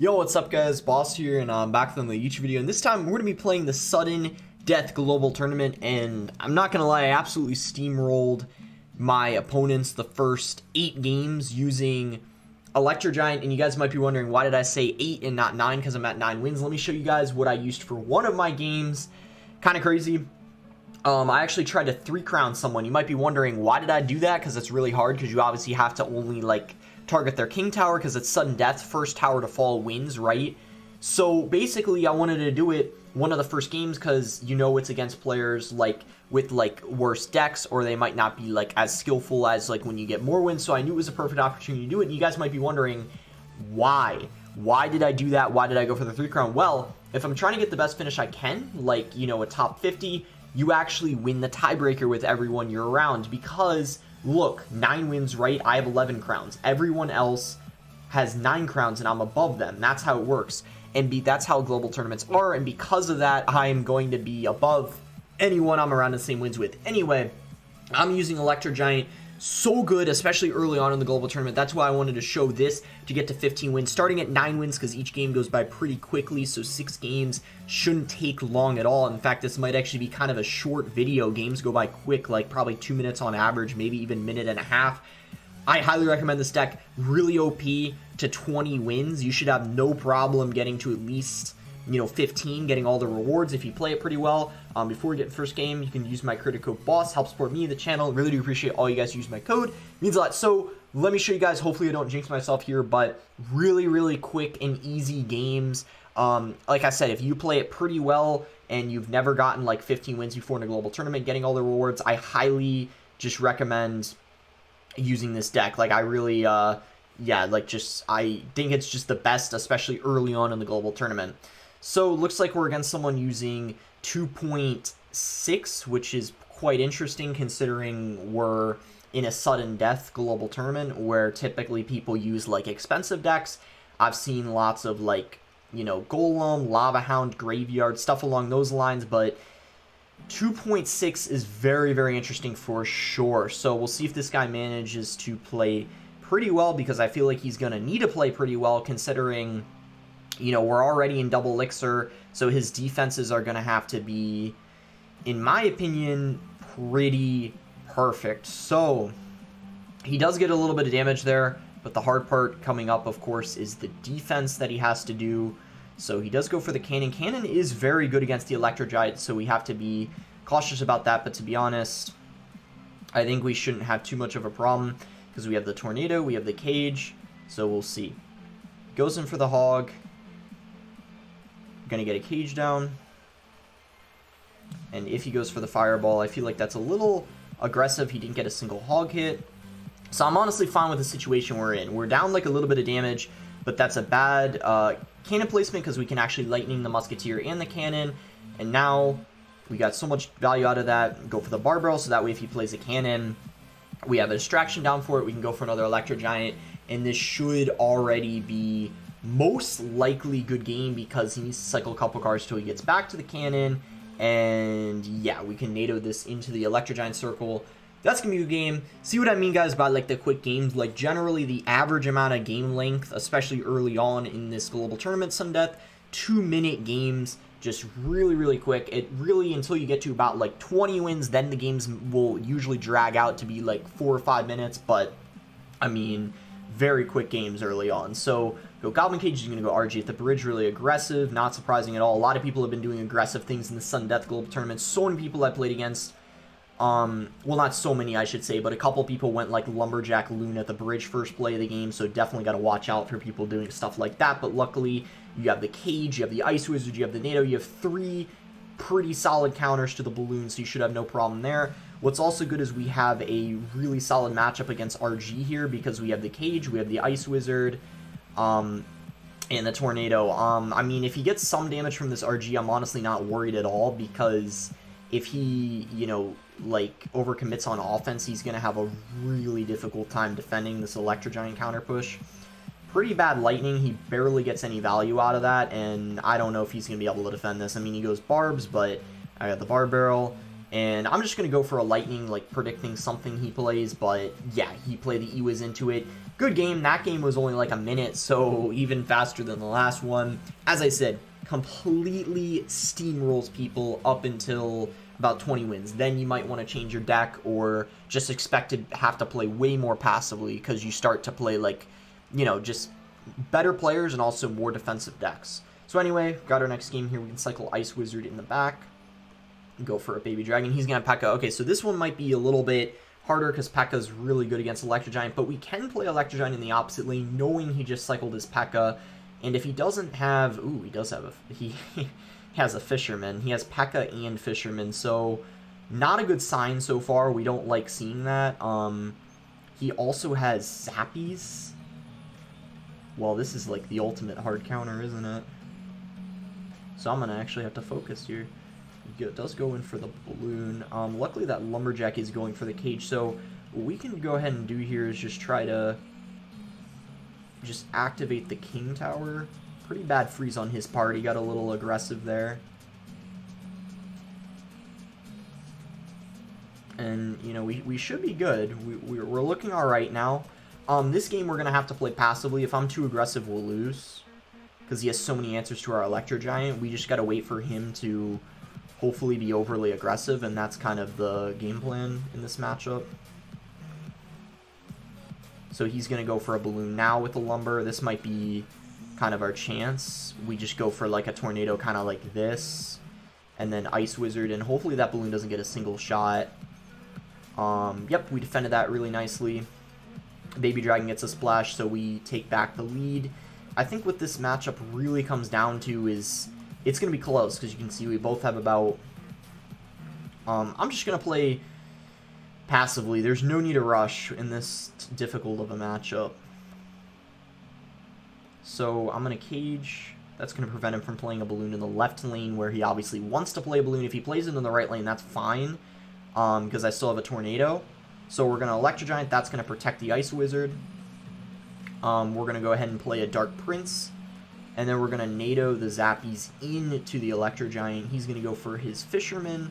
Yo, what's up guys, Boss here, and I'm back with another YouTube video, and this time we're going to be playing the Sudden Death Global Tournament, and I'm not going to lie, I absolutely steamrolled my opponents the first 8 games using Electro Giant, and you guys might be wondering, why did I say 8 and not 9, because I'm at 9 wins. Let me show you guys what I used for one of my games. Kind of crazy. I actually tried to 3-crown someone. You might be wondering, why did I do that? Because it's really hard, because you obviously have to only, like, target their king tower, because it's sudden death. First tower to fall wins, right? So, basically, I wanted to do it one of the first games, because, you know, it's against players, like, with, like, worse decks, or they might not be, like, as skillful as, like, when you get more wins. So, I knew it was a perfect opportunity to do it, and you guys might be wondering, why? Why did I do that? Why did I go for the 3-crown? Well, if I'm trying to get the best finish I can, like, you know, a top 50, you actually win the tiebreaker with everyone you're around, because, look, 9 wins, right? I have 11 crowns. Everyone else has 9 crowns, and I'm above them. That's how it works. And that's how global tournaments are, and because of that, I am going to be above anyone I'm around the same wins with. Anyway, I'm using Electro Giant. So good, especially early on in the global tournament. That's why I wanted to show this to get to 15 wins, starting at 9 wins, because each game goes by pretty quickly, so 6 games shouldn't take long at all. In fact, this might actually be kind of a short video. Games go by quick, like probably 2 minutes on average, maybe even minute and a half. I highly recommend this deck. Really OP to 20 wins. You should have no problem getting to at least, you know, 15, getting all the rewards if you play it pretty well. Before we get the first game, you can use my credit code BOSS, help support me, the channel. Really do appreciate all you guys who use my code. It means a lot. So let me show you guys, hopefully I don't jinx myself here, but really quick and easy games. Like I said, if you play it pretty well and you've never gotten like 15 wins before in a global tournament, getting all the rewards, I highly just recommend using this deck. Like I really, yeah, like just, I think it's just the best, especially early on in the global tournament. So looks like we're against someone using 2.6, which is quite interesting considering we're in a sudden death global tournament where typically people use like expensive decks. I've seen lots of like, you know, Golem, Lava Hound, Graveyard, stuff along those lines, but 2.6 is very interesting for sure. So we'll see if this guy manages to play pretty well, because I feel like he's going to need to play pretty well considering, you know, we're already in double elixir, so his defenses are going to have to be, in my opinion, pretty perfect. So he does get a little bit of damage there, but the hard part coming up, of course, is the defense that he has to do. So he does go for the cannon. Cannon is very good against the Electro Giant, so we have to be cautious about that, but to be honest, I think we shouldn't have too much of a problem, because we have the tornado, we have the cage, so we'll see. Goes in for the hog. Gonna get a cage down, and if he goes for the fireball, I feel like that's a little aggressive. He didn't get a single hog hit, so I'm honestly fine with the situation we're in. We're down like a little bit of damage, but that's a bad cannon placement, because we can actually lightning the musketeer and the cannon, and now we got so much value out of that. Go for the barbell, so that way if he plays a cannon, we have a distraction down for it. We can go for another Electro Giant, and this should already be most likely good game, because he needs to cycle a couple cards till he gets back to the cannon, and yeah, we can NATO this into the Electro Giant circle. That's gonna be a good game. See what I mean, guys, by like the quick games? Like generally the average amount of game length, especially early on in this global tournament, sudden death, 2-minute games, just really quick. It really, until you get to about like 20 wins, then the games will usually drag out to be like 4 or 5 minutes, but I mean, very quick games early on. So go Goblin Cage, he's going to go RG at the bridge, really aggressive, not surprising at all. A lot of people have been doing aggressive things in the Sudden Death Global Tournament. So many people I played against, well, not so many, I should say, but a couple people went like Lumberjack Loon at the bridge first play of the game, so definitely got to watch out for people doing stuff like that. But luckily, you have the Cage, you have the Ice Wizard, you have the NATO, you have 3 pretty solid counters to the balloon, so you should have no problem there. What's also good is we have a really solid matchup against RG here, because we have the Cage, we have the Ice Wizard, and the tornado. I mean, if he gets some damage from this RG, I'm honestly not worried at all, because if he, you know, like overcommits on offense, he's going to have a really difficult time defending this Electro Giant counter push. Pretty bad lightning. He barely gets any value out of that, and I don't know if he's going to be able to defend this. I mean, he goes barbs, but I got the bar barrel. And I'm just going to go for a lightning, like predicting something he plays. But yeah, he played the E-Wiz into it. good game. That game was only like a minute, so even faster than the last one. As I said, completely steamrolls people up until about 20 wins. Then you might want to change your deck or just expect to have to play way more passively because you start to play like, you know, just better players and also more defensive decks. So anyway, got our next game here. We can cycle Ice Wizard in the back. Go for a Baby Dragon. He's going to P.E.K.K.A. Okay, so this one might be a little bit harder because P.E.K.K.A. is really good against Electro Giant, but we can play Electro Giant in the opposite lane knowing he just cycled his P.E.K.K.A. And if he doesn't have... Ooh, he does have a... He has a Fisherman. He has P.E.K.K.A. and Fisherman, so not a good sign so far. We don't like seeing that. He also has Zappies. Well, this is like the ultimate hard counter, isn't it? So I'm going to actually have to focus here. It does go in for the balloon. Luckily that Lumberjack is going for the cage, so what we can go ahead and do here is just try to just activate the King Tower. Pretty bad freeze on his part. He got a little aggressive there. And, you know, we should be good. We're looking alright now. This game we're going to have to play passively. If I'm too aggressive, we'll lose. Because he has so many answers to our Electro Giant. We just got to wait for him to hopefully be overly aggressive, and that's kind of the game plan in this matchup. So he's going to go for a balloon now with the Lumber. This might be kind of our chance. We just go for like a Tornado kind of like this, and then Ice Wizard, and hopefully that balloon doesn't get a single shot. Yep, we defended that really nicely. Baby Dragon gets a splash, so we take back the lead. I think what this matchup really comes down to is it's going to be close, because you can see we both have about... I'm just going to play passively. There's no need to rush in this difficult of a matchup. So I'm going to cage. That's going to prevent him from playing a balloon in the left lane, where he obviously wants to play a balloon. If he plays it in the right lane, that's fine, because I still have a Tornado. So we're going to Electro Giant. That's going to protect the Ice Wizard. We're going to go ahead and play a Dark Prince. And then we're going to NATO the Zappies into the Electro Giant. He's going to go for his Fisherman.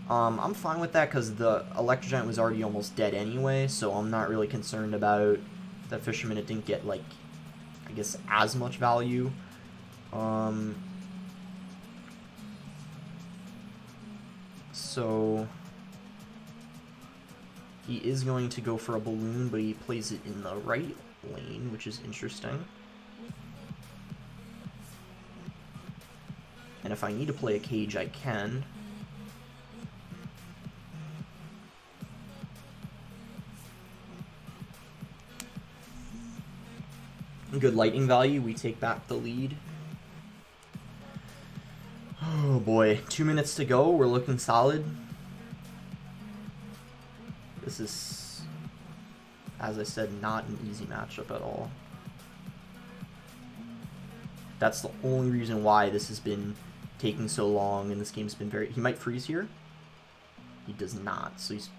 I'm fine with that because the Electro Giant was already almost dead anyway, so I'm not really concerned about that Fisherman. It didn't get, like, I guess, as much value. So he is going to go for a balloon, but he plays it in the right lane, which is interesting. And if I need to play a cage, I can. Good lightning value. We take back the lead. Oh boy. 2 minutes to go. We're looking solid. This is, as I said, not an easy matchup at all. That's the only reason why this has been taking so long, and this game's been very... He might freeze here. He does not, so he's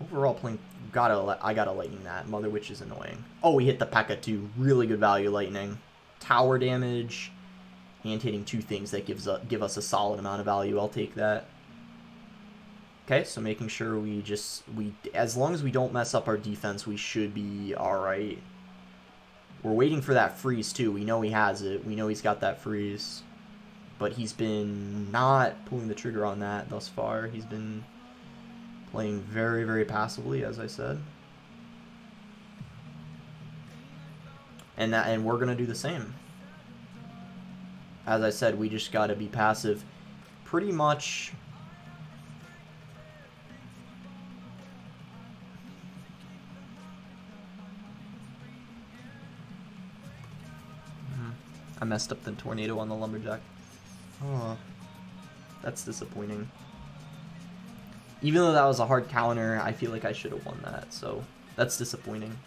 overall playing... I gotta lightning that. Mother Witch is annoying. Oh, we hit the P.E.K.K.A. too. Really good value lightning. Tower damage, and hitting two things that give us a solid amount of value. I'll take that. Okay, so making sure as long as we don't mess up our defense, we should be alright. We're waiting for that freeze too. We know he has it. We know he's got that freeze. But he's been not pulling the trigger on that thus far. He's been playing very, very passively, as I said. And we're going to do the same. As I said, we just got to be passive. Pretty much... I messed up the Tornado on the Lumberjack. Oh, that's disappointing. Even though that was a hard counter, I feel like I should have won that, so that's disappointing.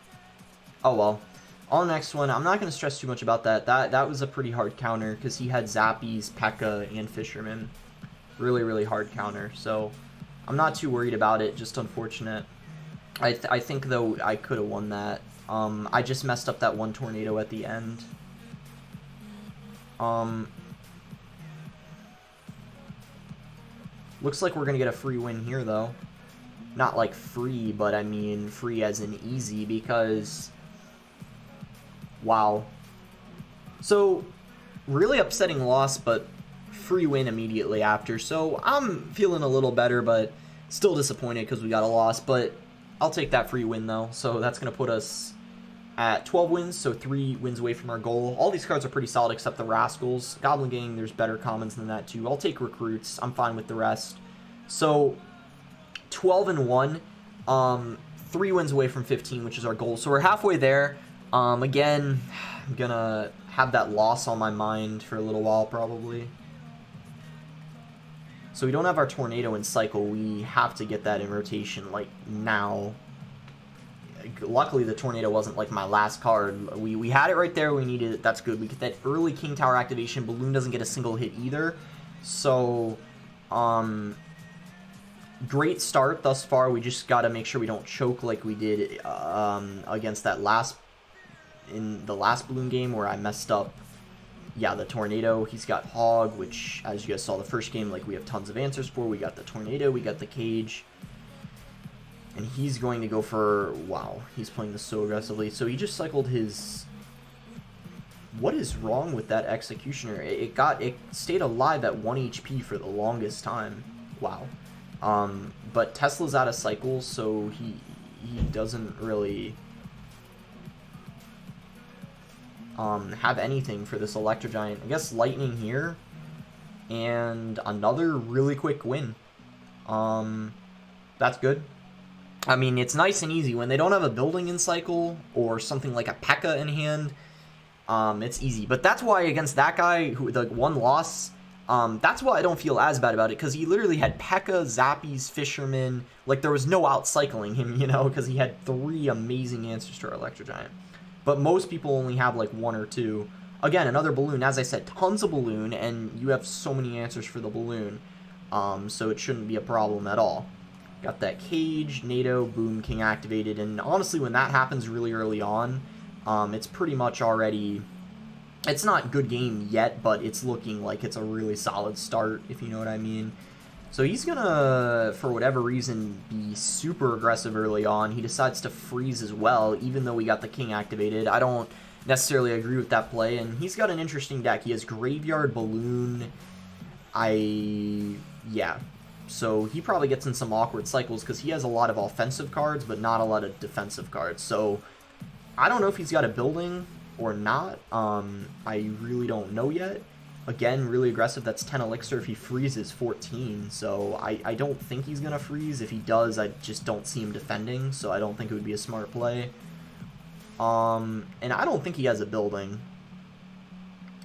Oh well. On the next one, I'm not going to stress too much about that. That was a pretty hard counter because he had Zappies, P.E.K.K.A., and Fisherman. Really, really hard counter, so I'm not too worried about it, just unfortunate. I think, though, I could have won that. I just messed up that one Tornado at the end. Looks like we're going to get a free win here, though. Not like free, but I mean free as in easy, because Wow. So, really upsetting loss, but free win immediately after. So, I'm feeling a little better, but still disappointed because we got a loss. But I'll take that free win, though. So, that's going to put us at 12 wins, so 3 wins away from our goal. All these cards are pretty solid except the Rascals. Goblin Gang, there's better commons than that, too. I'll take Recruits. I'm fine with the rest. So, 12-1. 3 wins away from 15, which is our goal. So, we're halfway there. Again, I'm going to have that loss on my mind for a little while, probably. So we don't have our Tornado in cycle. We have to get that in rotation, like, now. Luckily, the Tornado wasn't, like, my last card. We had it right there. We needed it. That's good. We get that early King Tower activation. Balloon doesn't get a single hit either. So, great start thus far. We just got to make sure we don't choke like we did against that in the last Balloon game where I messed up. Yeah, the Tornado. He's got Hog, which, as you guys saw the first game, like, we have tons of answers for. We got the Tornado, we got the Cage. And he's going to go for... Wow, he's playing this so aggressively. So he just cycled his... What is wrong with that Executioner? It stayed alive at 1 HP for the longest time. Wow. But Tesla's out of cycles, so he doesn't really... have anything for this Electro Giant. I guess Lightning here, and another really quick win. That's good. I mean, it's nice and easy. When they don't have a building in cycle, or something like a P.E.K.K.A. in hand, it's easy. But that's why against that guy, who the one loss, that's why I don't feel as bad about it, because he literally had P.E.K.K.A., Zappies, Fisherman, like there was no out-cycling him, you know, because he had 3 amazing answers to our Electro Giant. But most people only have like 1 or 2. Again, another Balloon. As I said, tons of Balloon, and you have so many answers for the Balloon. So it shouldn't be a problem at all. Got that Cage, NATO, boom, King activated. And honestly, when that happens really early on, it's pretty much already... It's not good game yet, but it's looking like it's a really solid start, if you know what I mean. So he's gonna, for whatever reason, be super aggressive early on. He decides to freeze as well, even though we got the King activated. I don't necessarily agree with that play, and he's got an interesting deck. He has Graveyard, Balloon, yeah. So he probably gets in some awkward cycles, because he has a lot of offensive cards, but not a lot of defensive cards. So I don't know if he's got a building or not. I really don't know yet. Again, really aggressive. That's 10 elixir. If he freezes, 14. So I don't think he's going to freeze. If he does, I just don't see him defending. So I don't think it would be a smart play. And I don't think he has a building.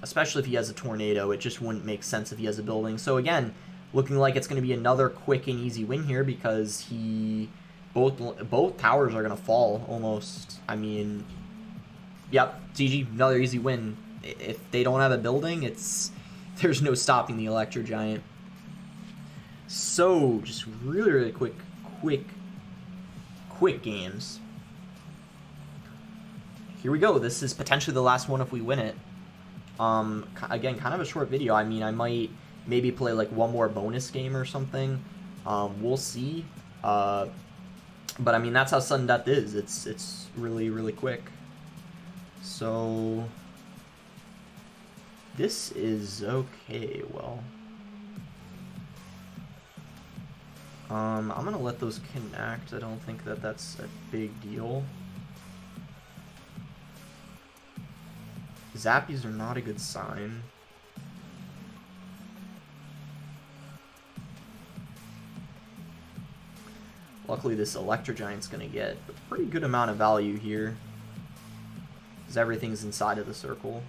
Especially if he has a Tornado. It just wouldn't make sense if he has a building. So again, looking like it's going to be another quick and easy win here, because both towers are going to fall almost. I mean, yep, GG, another easy win. If they don't have a building, there's no stopping the Electro Giant. So, just really quick games. Here we go. This is potentially the last one if we win it. Again, kind of a short video. I mean, I might maybe play like one more bonus game or something. We'll see. But I mean, that's how sudden death is. It's really quick. So... This is okay, well. I'm gonna let those connect. I don't think that's a big deal. Zappies are not a good sign. Luckily, this Electro Giant's gonna get a pretty good amount of value here, because everything's inside of the circle.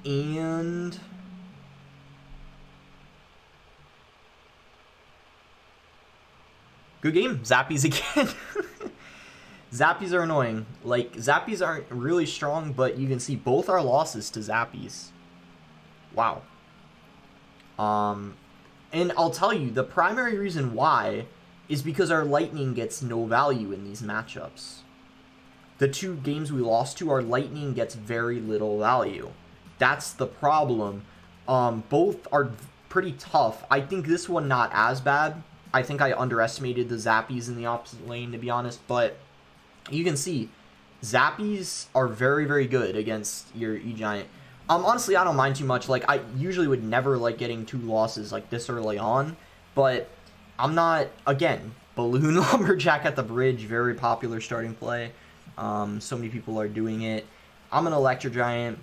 And good game. Zappies again. Zappies are annoying. Like, Zappies aren't really strong, but you can see both our losses to Zappies. Wow. And I'll tell you, the primary reason why is because our Lightning gets no value in these matchups. The 2 games we lost to, our Lightning gets very little value. That's the problem. Both are pretty tough. I think this one not as bad. I think I underestimated the Zappies in the opposite lane, to be honest. But you can see, Zappies are very, very good against your E-Giant. Honestly, I don't mind too much. Like, I usually would never like getting 2 losses like this early on. But I'm not, again, Balloon Lumberjack at the bridge, very popular starting play. So many people are doing it. I'm an Electro Giant.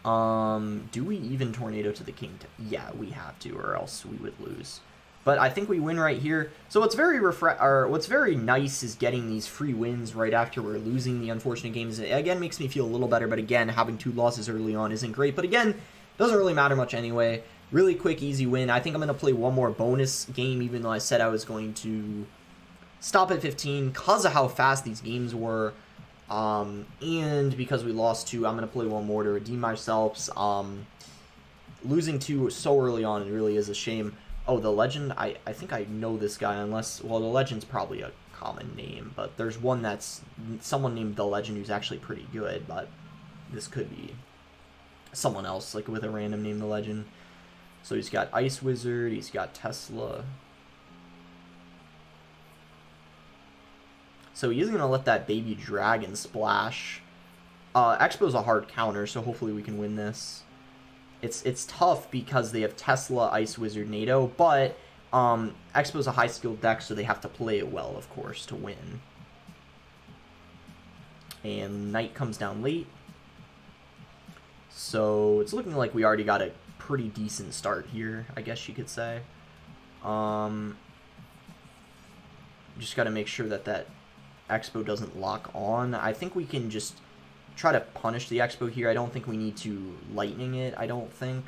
Do we even Tornado to the King? Yeah, we have to, or else we would lose. But I think we win right here. So what's very nice is getting these free wins right after we're losing the unfortunate games. It again makes me feel a little better, but again, having 2 losses early on isn't great. But again, doesn't really matter much anyway. Really quick, easy win. I think I'm going to play one more bonus game, even though I said I was going to stop at 15 because of how fast these games were. And because we lost 2, I'm going to play one more to redeem myself. Losing 2 so early on, it really is a shame. Oh, the Legend, I think I know this guy, unless, well, the Legend's probably a common name, but there's one that's someone named the Legend who's actually pretty good, but this could be someone else, like with a random name, the Legend. So he's got Ice Wizard, he's got Tesla. So he isn't going to let that Baby Dragon splash. Expo's a hard counter, so hopefully we can win this. It's tough because they have Tesla, Ice Wizard, NATO, but Expo's a high skill deck, so they have to play it well, of course, to win. And Knight comes down late. So it's looking like we already got a pretty decent start here, I guess you could say. Just got to make sure that that Expo doesn't lock on. I think we can just try to punish the Expo here. I don't think we need to lightning it, I don't think.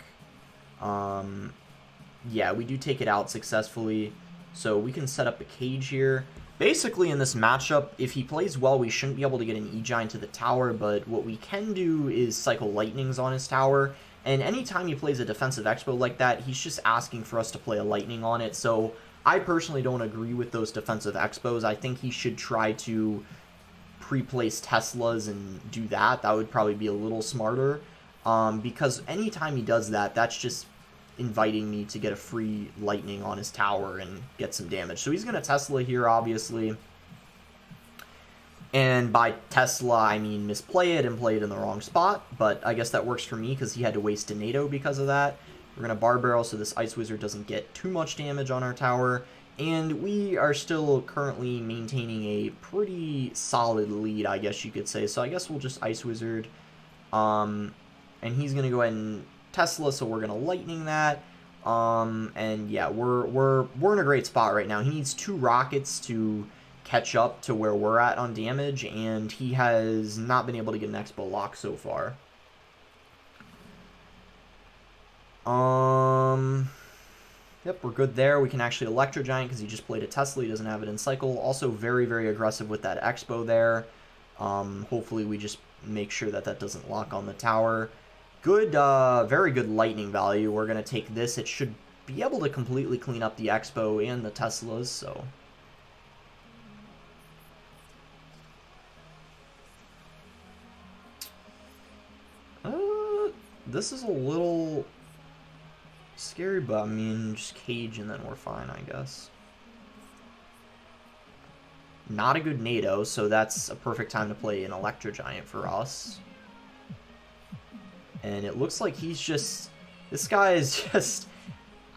Yeah, we do take it out successfully. So we can set up a cage here. Basically, in this matchup, if he plays well, we shouldn't be able to get an E-Giant to the tower, but what we can do is cycle lightnings on his tower. And anytime he plays a defensive Expo like that, he's just asking for us to play a lightning on it. So I personally don't agree with those defensive Expos. I think he should try to pre-place Teslas and do that. That would probably be a little smarter, because anytime he does that, that's just inviting me to get a free lightning on his tower and get some damage. So he's going to Tesla here, obviously. And by Tesla, I mean misplay it and play it in the wrong spot, but I guess that works for me because he had to waste a NATO because of that. We're going to Bar Barrel so this Ice Wizard doesn't get too much damage on our tower. And we are still currently maintaining a pretty solid lead, I guess you could say. So I guess we'll just Ice Wizard. And he's going to go ahead and Tesla, so we're going to Lightning that. And yeah, we're in a great spot right now. He needs 2 rockets to catch up to where we're at on damage, and he has not been able to get an Expo lock so far. Yep, we're good there. We can actually Electro Giant because he just played a Tesla. He doesn't have it in cycle. Also very, very aggressive with that Expo there. Hopefully we just make sure that that doesn't lock on the tower. Good, very good lightning value. We're going to take this. It should be able to completely clean up the Expo and the Teslas, so... This is a little scary, but I mean, just cage and then we're fine, I guess. Not a good NATO, so that's a perfect time to play an Electro Giant for us. And it looks like he's just... This guy is just,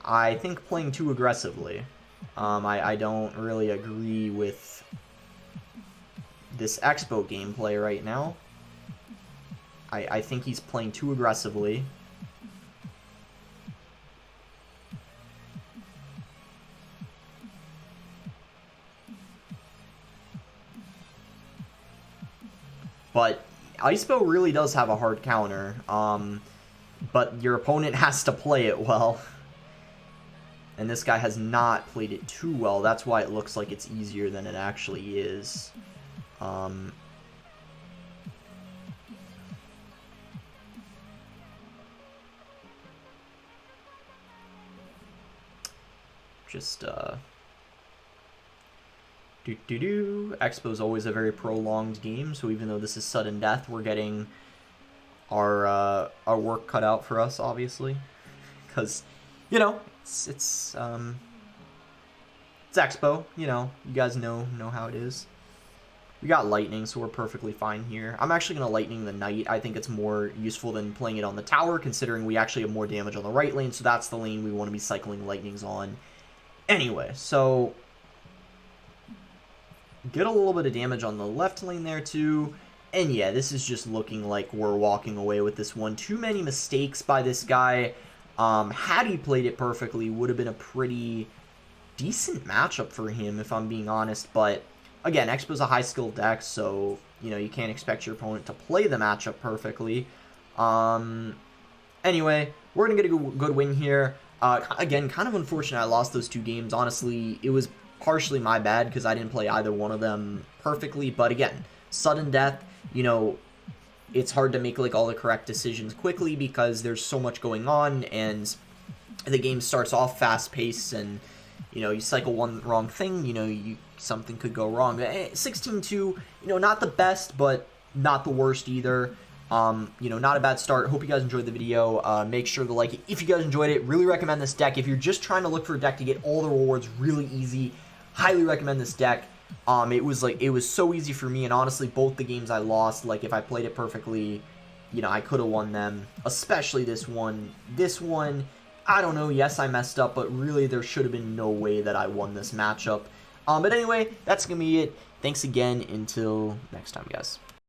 I think, playing too aggressively. I don't really agree with this Expo gameplay right now. I think he's playing too aggressively. But Icepo really does have a hard counter, but your opponent has to play it well. And this guy has not played it too well. That's why it looks like it's easier than it actually is. Just, Expo's always a very prolonged game, so even though this is sudden death, we're getting our work cut out for us, obviously. Because you know, it's Expo, you know, you guys know how it is. We got Lightning, so we're perfectly fine here. I'm actually going to Lightning the Knight. I think it's more useful than playing it on the tower, considering we actually have more damage on the right lane, so that's the lane we want to be cycling Lightnings on. Anyway, so get a little bit of damage on the left lane there, too. And yeah, this is just looking like we're walking away with this one. Too many mistakes by this guy. Had he played it perfectly, would have been a pretty decent matchup for him, if I'm being honest, but again, Expo's a high-skill deck, so, you know, you can't expect your opponent to play the matchup perfectly. Anyway, we're going to get a good win here. Again, kind of unfortunate I lost those 2 games. Honestly, it was partially my bad because I didn't play either one of them perfectly. But again, sudden death, you know, it's hard to make, like, all the correct decisions quickly because there's so much going on, and the game starts off fast-paced, and you know, you cycle one wrong thing, you know, something could go wrong. 16-2, you know, not the best, but not the worst either. You know, not a bad start. Hope you guys enjoyed the video. Make sure to like it if you guys enjoyed it. Really recommend this deck. If you're just trying to look for a deck to get all the rewards really easy, highly recommend this deck. It was so easy for me, and honestly, both the games I lost, like, if I played it perfectly, you know, I could have won them. Especially this one. This one, I don't know, yes, I messed up, but really there should have been no way that I won this matchup. But anyway, that's going to be it. Thanks again. Until next time, guys.